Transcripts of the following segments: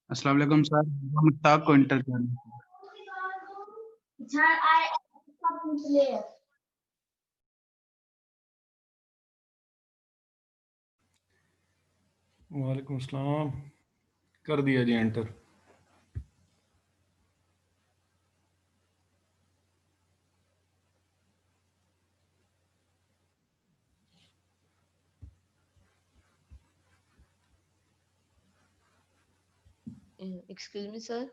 अस्सलाम वालेकुम सर, मुश्ताक को इंटर करना है। वालेकुम अस्सलाम। कर दिया जी एंटर। Excuse me sir.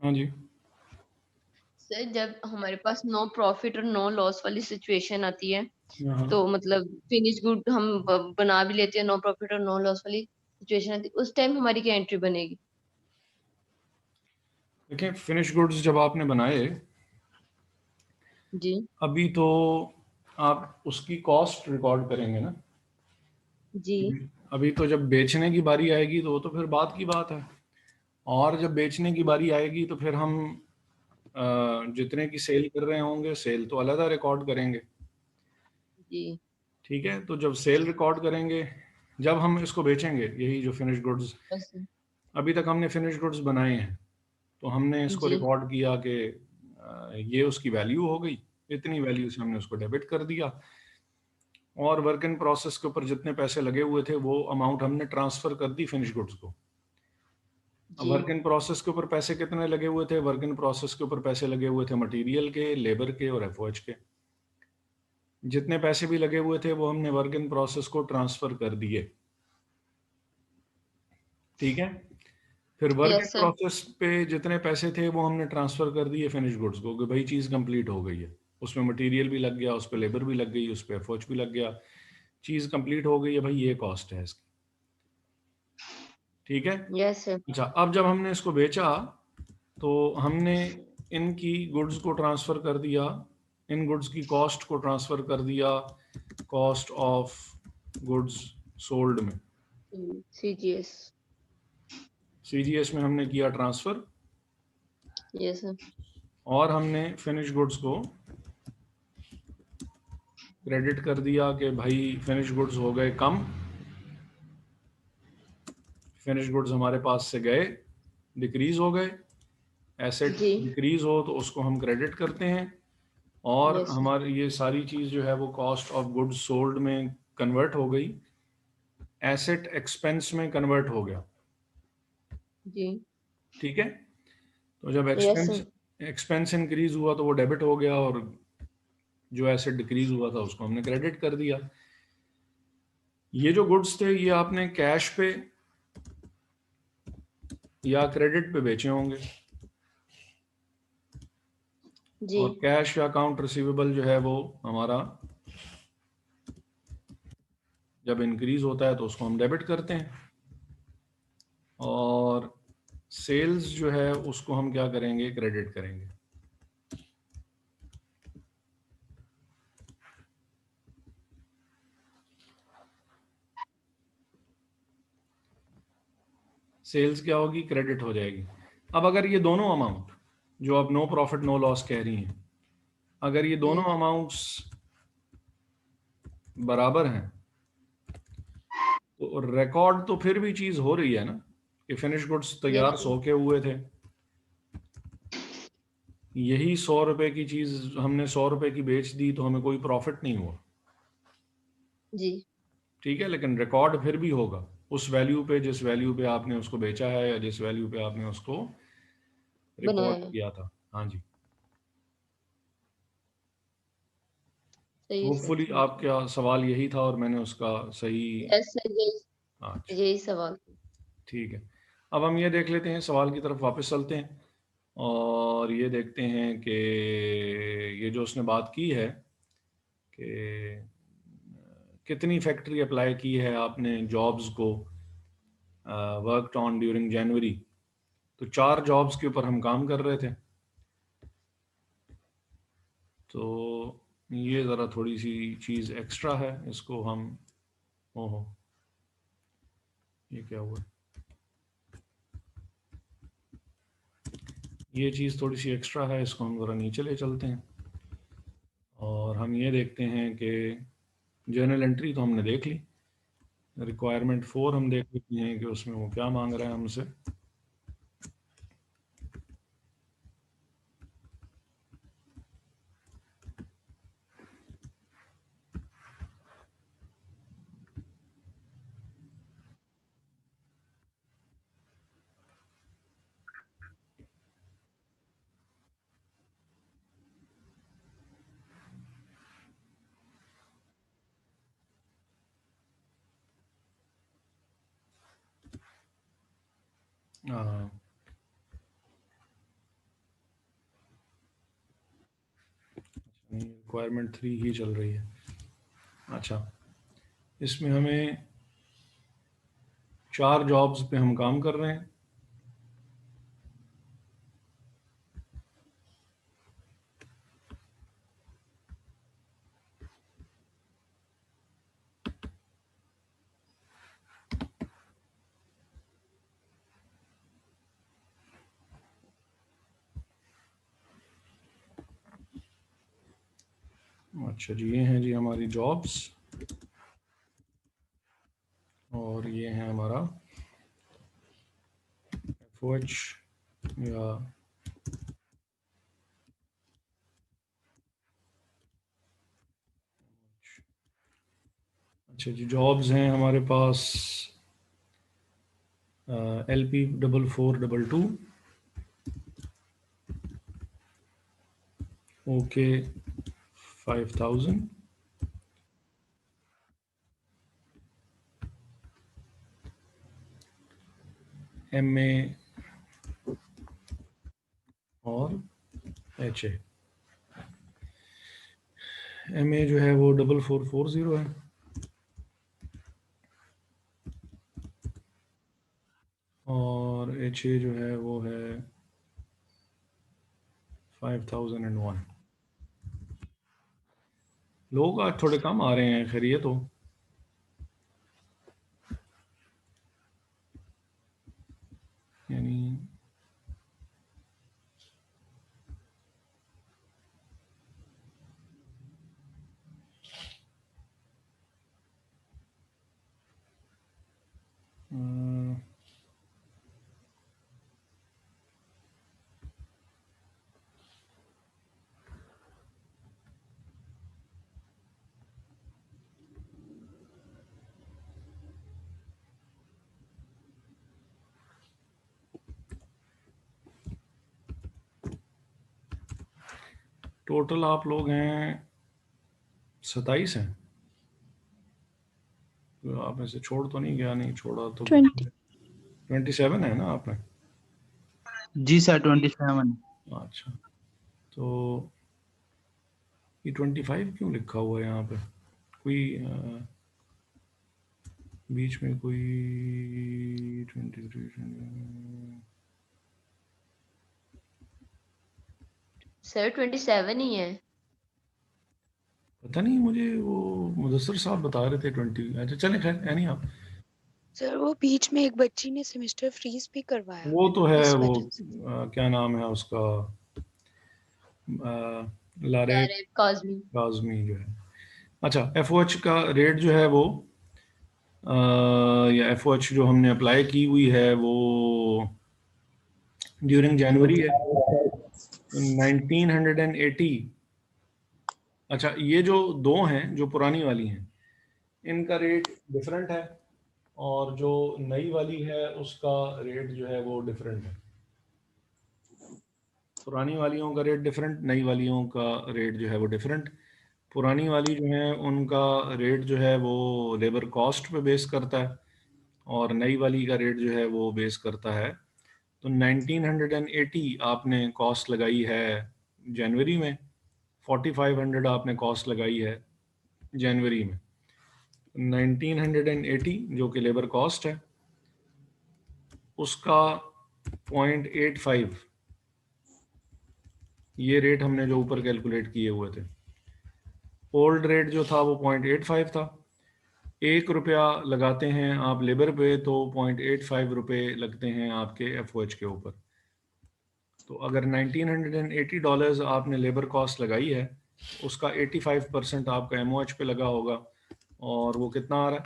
हाँ जी। सर जब हमारे पास नो प्रॉफिट और नो लॉस वाली सिचुएशन आती है हाँ, तो मतलब फिनिश गुड हम बना भी लेते हैं, नो प्रॉफिट और नो लॉस वाली सिचुएशन आती है, उस टाइम हमारी क्या एंट्री बनेगी? देखिए फिनिश गुड्स जब आपने बनाए, जी अभी तो आप उसकी कॉस्ट रिकॉर्ड करेंगे ना। जी। अभी तो जब बेचने की बारी आएगी तो वो तो फिर बात की बात है। और जब बेचने की बारी आएगी तो फिर हम जितने की सेल कर रहे होंगे सेल तो अलग रिकॉर्ड करेंगे। जी ठीक है, तो जब सेल रिकॉर्ड करेंगे, जब हम इसको बेचेंगे, यही जो फिनिश गुड्स, बस। अभी तक हमने फिनिश गुड्स बनाए हैं तो हमने इसको जी रिकॉर्ड किया कि ये उसकी वैल्यू हो गई, इतनी वैल्यू से हमने उसको डेबिट कर दिया। और वर्क इन प्रोसेस के ऊपर जितने पैसे लगे हुए थे वो अमाउंट हमने ट्रांसफर कर दी फिनिश गुड्स को। अब जी। वर्क इन प्रोसेस के ऊपर पैसे कितने लगे हुए थे? वर्क इन प्रोसेस के ऊपर पैसे लगे हुए थे मटेरियल के, लेबर के और एफओएच के। जितने पैसे भी लगे हुए थे वो हमने वर्क इन प्रोसेस को ट्रांसफर कर दिए। ठीक है, फिर work in yes sir. Process पे जितने पैसे थे वो हमने ट्रांसफर कर दिए फिनिश गुड्स को कि भाई चीज़ कंप्लीट हो गई है। उसमें मटेरियल भी लग गया, उस पर लेबर भी लग गई, उस पर एफओएच भी लग गया, चीज़ कंप्लीट हो गई है भाई, ये कॉस्ट है इसकी। ठीक है। Yes sir. अच्छा, अब जब हमने इसको बेचा तो हमने इनकी गुड्स को ट्रांसफ़र कर दिया, इन गुड्स की कॉस्ट को ट्रांसफ़र कर दिया कॉस्ट ऑफ गुड्स सोल्ड में। सीजीएस। सीजीएस में हमने किया ट्रांसफ़र। Yes sir. और हमने फिनिश गुड्स को क्रेडिट कर दिया कि भाई फिनिश गुड्स हो गए कम, फिनिश गुड्स हमारे पास से गए, डिक्रीज हो गए। एसेट जी। डिक्रीज हो तो उसको हम क्रेडिट करते हैं। और यस सर। हमारी ये सारी चीज़ जो है वो कॉस्ट ऑफ गुड्स सोल्ड में कन्वर्ट हो गई, एसेट एक्सपेंस में कन्वर्ट हो गया। जी। ठीक है, तो जब yes expense sir. Expense increase हुआ तो वो डेबिट हो गया, और जो एसेट डिक्रीज हुआ था उसको हमने क्रेडिट कर दिया। ये जो गुड्स थे ये आपने कैश पे या क्रेडिट पे बेचे होंगे, जी। और कैश या अकाउंट रिसीवेबल जो है वो हमारा जब इंक्रीज होता है तो उसको हम डेबिट करते हैं। और सेल्स जो है उसको हम क्या करेंगे? क्रेडिट करेंगे। सेल्स क्या होगी? क्रेडिट हो जाएगी। अब अगर ये दोनों अमाउंट जो आप नो प्रॉफिट नो लॉस कह रही हैं, अगर ये जी दोनों अमाउंट्स बराबर हैं तो रिकॉर्ड तो फिर भी चीज हो रही है ना, कि फिनिश गुड्स यस तैयार सर। 100 के हुए थे, यही 100 रुपए की चीज हमने 100 रुपए की बेच दी तो हमें कोई प्रॉफिट नहीं हुआ। जी। ठीक है, लेकिन रिकॉर्ड फिर भी होगा उस वैल्यू पे जिस वैल्यू पे आपने उसको बेचा है या जिस वैल्यू पे आपने उसको रिकॉर्ड बनाया। किया था। हाँ जी। सही है सर, होपफुली समझ गई। आपका सवाल यही था और मैंने उसका सही। यस सर, यही अच्छा, यही सवाल। ठीक है। अब हम ये देख लेते हैं, सवाल की तरफ वापस चलते हैं और ये देखते हैं कि ये जो उसने बात की है कि कितनी फैक्ट्री अप्लाई की है आपने जॉब्स को, वर्कड ऑन ड्यूरिंग जनवरी। तो 4 जॉब्स के ऊपर हम काम कर रहे थे। तो ये ज़रा थोड़ी सी चीज़ एक्स्ट्रा है, इसको हम, ओहो ये क्या हुआ, ये चीज़ थोड़ी सी एक्स्ट्रा है, इसको हम ज़रा नीचे ले चलते हैं और हम ये देखते हैं कि जर्नल एंट्री तो हमने देख ली, रिक्वायरमेंट 4 हम देख लेते हैं कि उसमें वो क्या मांग रहा है हमसे। रिक्वायरमेंट 3 ही चल रही है। अच्छा, इसमें हमें 4 जॉब्स पे हम काम कर रहे हैं। अच्छा जी, ये हैं जी हमारी जॉब्स और ये है हमारा FOH या अच्छा जी, जॉब्स हैं हमारे पास LP4422 OK 5000 MA और HA। MA जो है वो 4440 है और HA जो है वो है 5001। लोग आज थोड़े कम आ रहे हैं, खैर ये तो यानी टोटल आप लोग हैं 27 हैं। तो आप में से छोड़ तो नहीं गया? नहीं छोड़ा तो 27 है ना आपने? जी सर 27। अच्छा, तो ये 25 क्यों लिखा हुआ है यहाँ पे? कोई बीच में कोई 23 सर 27 ही है। पता नहीं, मुझे वो मुदस्सर साहब बता रहे थे 20। अच्छा चलें, खैर यानी आप सर वो बीच में एक बच्ची ने सेमेस्टर फ्रीज भी करवाया, वो तो है, इस वो वजह से। क्या नाम है उसका, लारे लारे काज़मी। काज़मी जो है। अच्छा, FOH का रेट जो है वो या FOH जो हमने अप्लाई की हुई है वो ड्यूरिंग जनवरी है 1980। अच्छा, ये जो दो हैं जो पुरानी वाली हैं इनका रेट डिफरेंट है और जो नई वाली है उसका रेट जो है वो डिफरेंट है। पुरानी वालियों का रेट डिफरेंट, नई वालियों का रेट जो है वो डिफरेंट। पुरानी वाली जो है उनका रेट जो है वो लेबर कॉस्ट पे बेस करता है और नई वाली का रेट जो है वो बेस करता है। तो 1980 आपने कॉस्ट लगाई है जनवरी में, 4500 आपने कॉस्ट लगाई है जनवरी में। 1980 जो कि लेबर कॉस्ट है उसका 0.85 ये रेट हमने जो ऊपर कैलकुलेट किए हुए थे। ओल्ड रेट जो था वो 0.85 था। 1 रुपया लगाते हैं आप लेबर पे तो 0.85 रुपये लगते हैं आपके FOH के ऊपर। तो अगर $1980 आपने लेबर कॉस्ट लगाई है उसका 85% आपका MOH पे लगा होगा और वो कितना आ रहा है?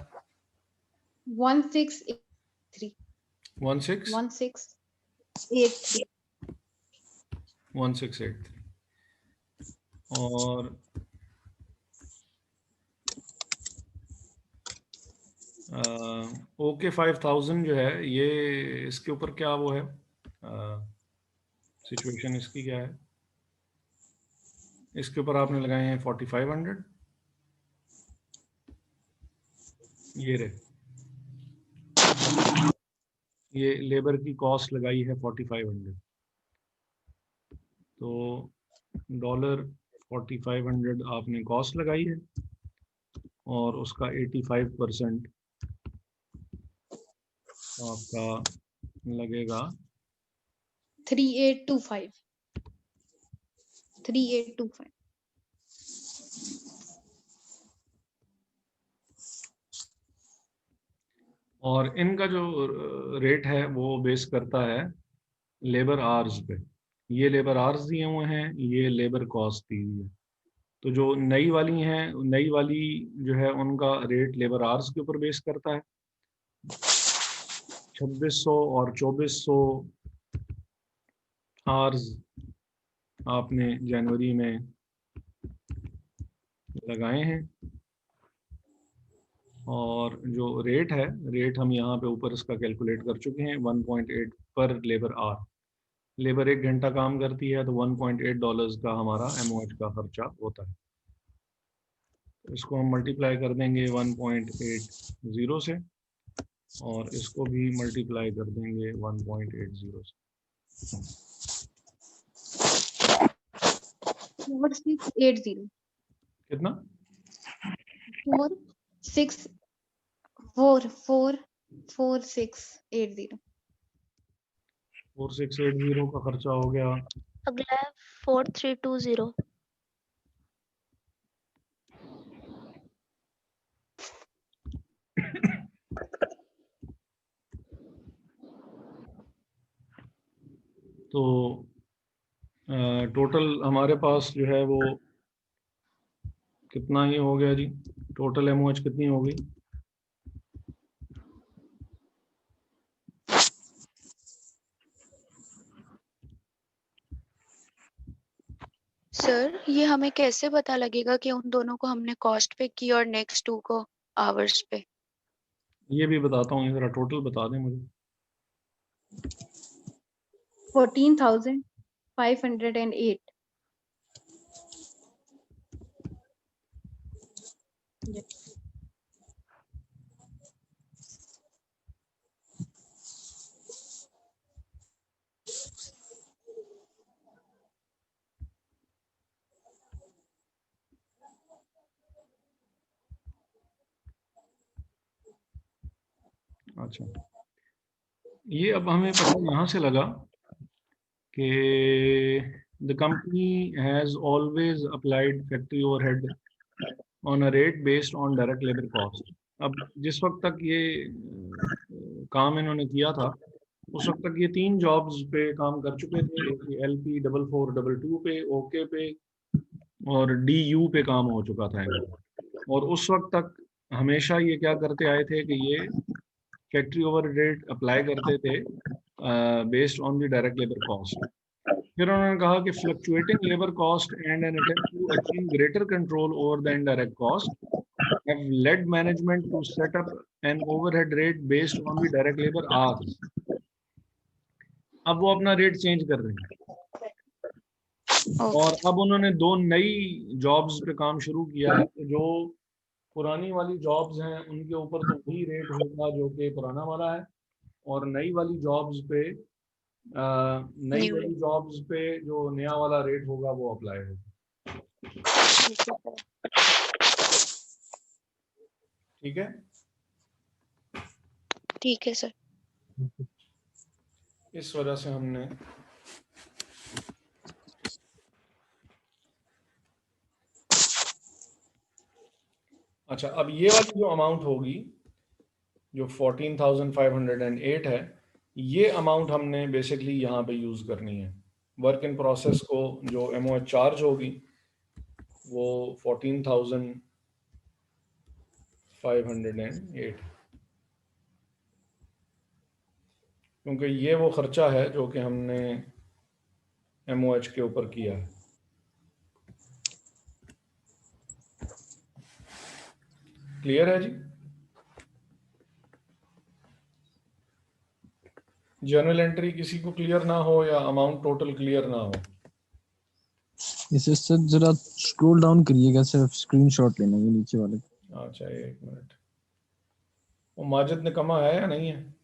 1683 1683 और OK 5000 जो है ये इसके ऊपर क्या वो है, सिचुएशन इसकी क्या है? इसके ऊपर आपने लगाए हैं 4500, ये रहे, ये लेबर की कॉस्ट लगाई है 4500, तो $4500 आपने कॉस्ट लगाई है और उसका 85% आपका लगेगा 3825 3825 और इनका जो रेट है वो बेस करता है लेबर आवर्स पे। ये लेबर आवर्स दिए हुए हैं, ये लेबर कॉस्ट दी हुई है। तो जो नई वाली हैं, नई वाली जो है उनका रेट लेबर आवर्स के ऊपर बेस करता है। 2600 और 2400 आवर्स आपने जनवरी में लगाए हैं और जो रेट है, रेट हम यहाँ पे ऊपर इसका कैलकुलेट कर चुके हैं, 1.8 पर लेबर आवर। लेबर 1 घंटा काम करती है तो $1.8 का हमारा MOH का खर्चा होता है। इसको हम मल्टीप्लाई कर देंगे 1.80 से और इसको भी मल्टीप्लाई कर देंगे 1.80 से। 4680 कितना? 4680 4680 का खर्चा हो गया। अगला 4320। तो टोटल हमारे पास जो है वो कितना ही हो गया जी, टोटल MOH कितनी हो गई? सर ये हमें कैसे पता लगेगा कि उन दोनों को हमने कॉस्ट पे की और नेक्स्ट 2 को आवर्स पे? ये भी बताता हूँ, जरा टोटल बता दें मुझे। 14,508 अच्छा, ये अब हमें पता यहाँ से लगा कि the company has always applied factory overhead on a rate based on direct labour cost. अब जिस वक्त तक ये काम इन्होंने किया था, उस वक्त तक ये 3 जॉब्स पे काम कर चुके थे। एक LP 4422 पे, OK पे और DU पे काम हो चुका था इनका। और उस वक्त तक हमेशा ये क्या करते आए थे कि ये फैक्ट्री ओवर रेट अप्लाई करते थे based on the direct labour cost. फिर उन्होंने कहा कि fluctuating labour cost and an attempt to achieve greater control over the indirect cost have led management to set up an overhead rate based on the direct labor hours. अब वो अपना rate change कर रहे हैं और अब उन्होंने 2 नई जॉब्स पे काम शुरू किया है। तो जो पुरानी वाली जॉब्स हैं उनके ऊपर तो वही रेट होगा जो कि पुराना वाला है, और नई वाली जॉब्स पे जो नया वाला रेट होगा वो अप्लाई होगा। ठीक है? ठीक है सर। इस वजह से हमने अच्छा, अब ये वाली जो अमाउंट होगी जो 14,508 है, ये अमाउंट हमने बेसिकली यहाँ पे यूज़ करनी है। वर्क इन प्रोसेस को जो MOH चार्ज होगी वो 14,508, क्योंकि ये वो खर्चा है जो कि हमने MOH के ऊपर किया है। क्लियर है जी? जर्नल एंट्री किसी को क्लियर ना हो या अमाउंट टोटल क्लियर ना हो? इसे सर जरा स्क्रॉल डाउन करिएगा, सिर्फ स्क्रीनशॉट लेना है नीचे वाले। अच्छा, 1 मिनट। वो माजिद ने कमा है या नहीं है?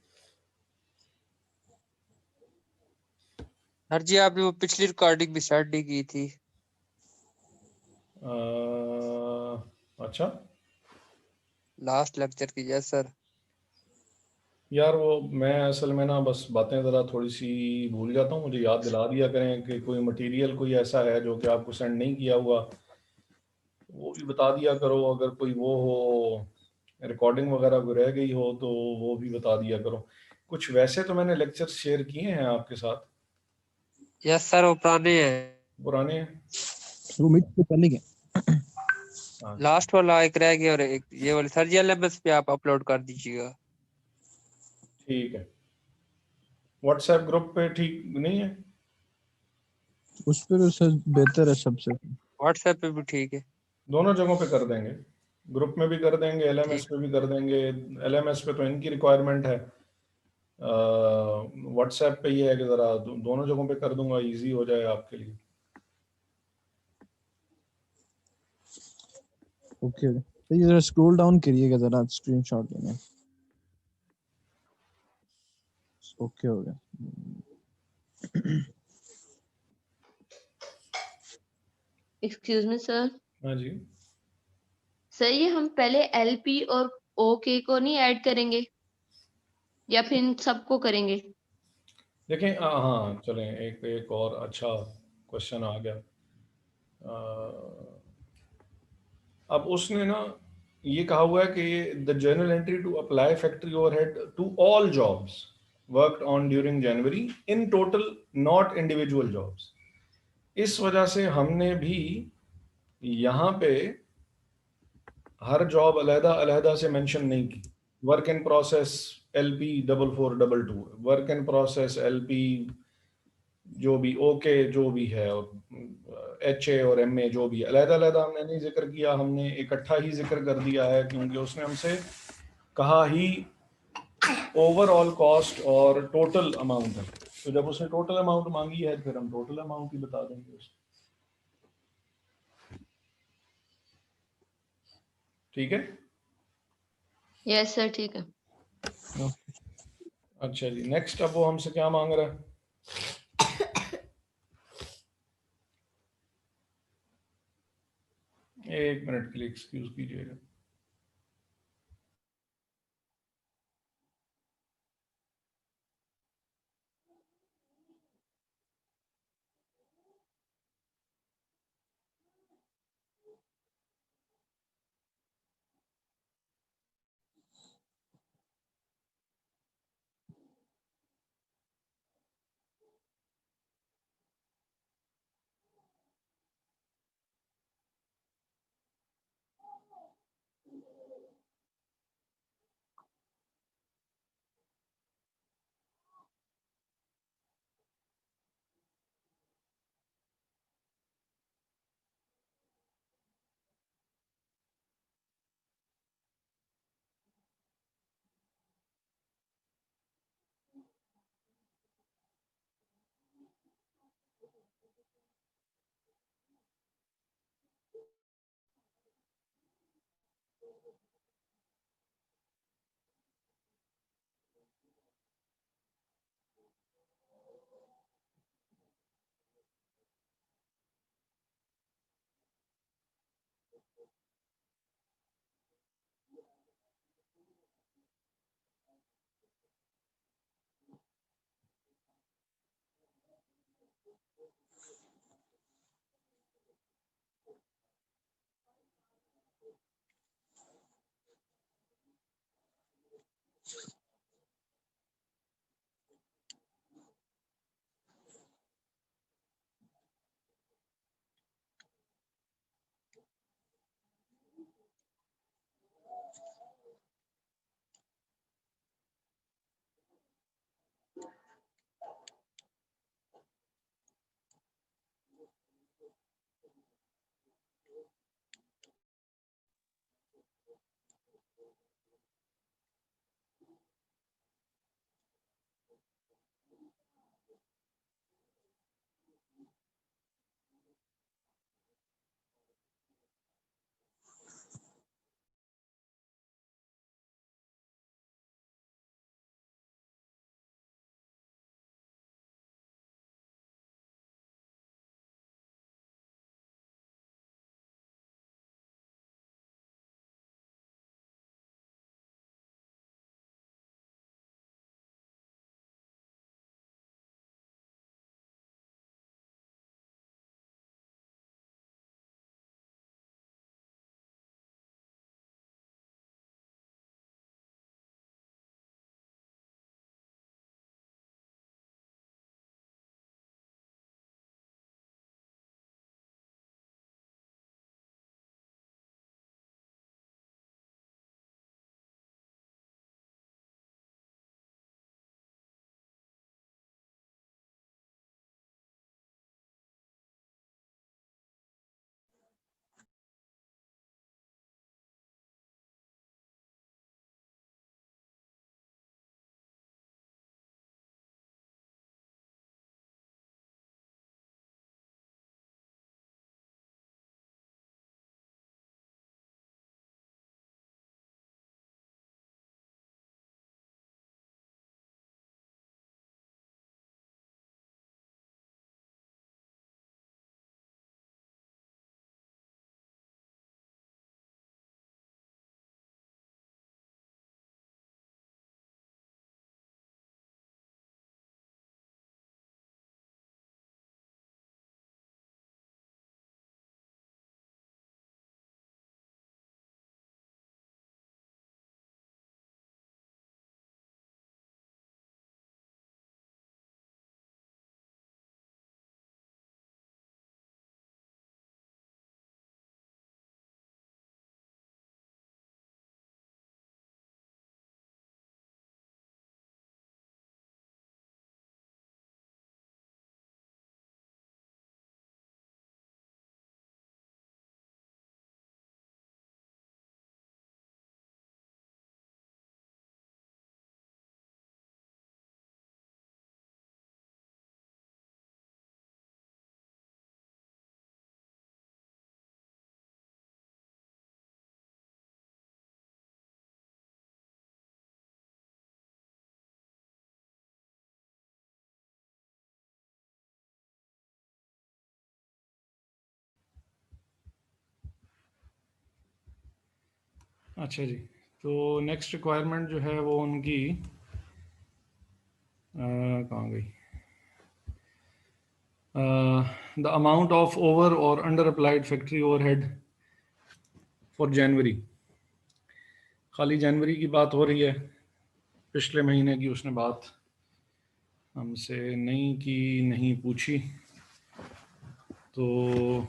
सर जी आपने वो पिछली रिकॉर्डिंग भी स्टार्ट नहीं की थी। अच्छा लास्ट लेक्चर की। Yes sir. यार, वो मैं असल में ना बस बातें ज़रा थोड़ी सी भूल जाता हूँ, मुझे याद दिला दिया करें कि कोई मटेरियल कोई ऐसा है जो कि आपको सेंड नहीं किया हुआ, वो भी बता दिया करो। अगर कोई वो हो, रिकॉर्डिंग वगैरह कोई रह गई हो तो वो भी बता दिया करो। कुछ वैसे तो मैंने लेक्चर शेयर किए हैं आपके साथ, यस सर वो पुराने हैं। पुराने हैं। वो मीट पे पहले के। हाँ लास्ट वाला एक रह गया और एक ये वाले सर जी LMS पे आप अपलोड कर दीजिएगा। ठीक है। व्हाट्सएप ग्रुप पे ठीक नहीं है? उस पर सर बेहतर है सबसे। व्हाट्सएप पे भी ठीक है। दोनों जगहों पे कर देंगे, ग्रुप में भी कर देंगे, एलएमएस ठीक। पे भी कर देंगे। एलएमएस पे तो इनकी रिक्वायरमेंट है, व्हाट्सएप पे ये है कि ज़रा दोनों जगहों पे कर दूंगा, इजी हो जाए आपके लिए। ओके, तो ये जरा स्क्रॉल डाउन करिएगा जरा, स्क्रीनशॉट लेने। ओके हो गया। Excuse me sir. हाँ जी। सर ये हम पहले एलपी और ओके को नहीं ऐड करेंगे या फिर इन सबको करेंगे? देखें, हाँ चलें, एक एक और अच्छा क्वेश्चन आ गया। अब उसने ना ये कहा हुआ है कि the journal entry to apply factory overhead to all jobs worked on during January in total, not individual jobs. इस वजह से हमने भी यहाँ पे हर जॉब अलहदा अलहदा से मेंशन नहीं की। Work in process LP 4422, work in process LP जो भी ओके जो भी है, और HA और MA जो भी अलहदा अलहदा हमने नहीं जिक्र किया, हमने इकट्ठा ही जिक्र कर दिया है, क्योंकि उसने हमसे कहा ही ओवरऑल कॉस्ट और टोटल अमाउंट है। तो जब उसने टोटल अमाउंट मांगी है फिर हम टोटल अमाउंट ही बता देंगे उसको। ठीक है। यस सर ठीक है। अच्छा जी, नेक्स्ट अब वो हमसे क्या मांग रहा है? एक मिनट के लिए एक्सक्यूज कीजिएगा। अच्छा जी, तो नेक्स्ट रिक्वायरमेंट जो है वो उनकी कहाँ गई? द अमाउंट ऑफ ओवर और under applied factory overhead for January. खाली जनवरी की बात हो रही है, पिछले महीने की उसने बात हमसे नहीं की, नहीं पूछी। तो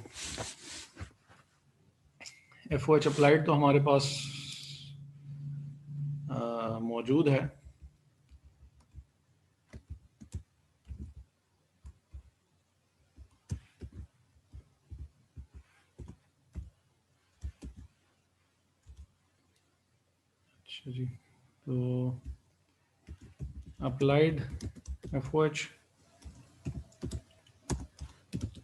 FOH अप्लाइड तो हमारे पास मौजूद है। अच्छा जी, तो अप्लाइड FOH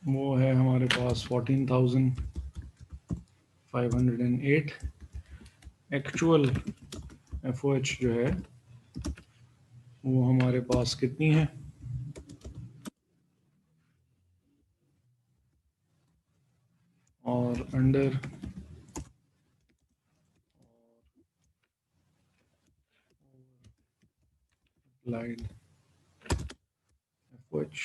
वो है हमारे पास 14,508। एक्चुअल FOH जो है वो हमारे पास कितनी है? और अंडर अप्लाइड FOH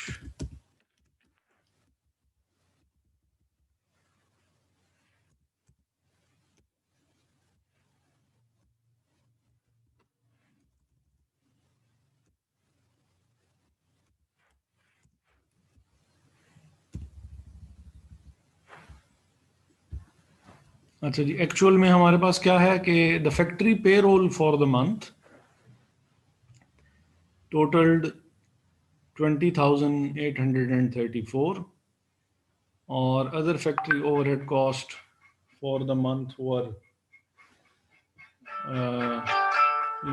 अच्छा जी, एक्चुअल में हमारे पास क्या है कि the factory payroll for the month totalled 20,834 और other factory overhead cost for the month were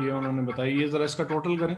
ये उन्होंने बताई। ये ज़रा इसका टोटल करें।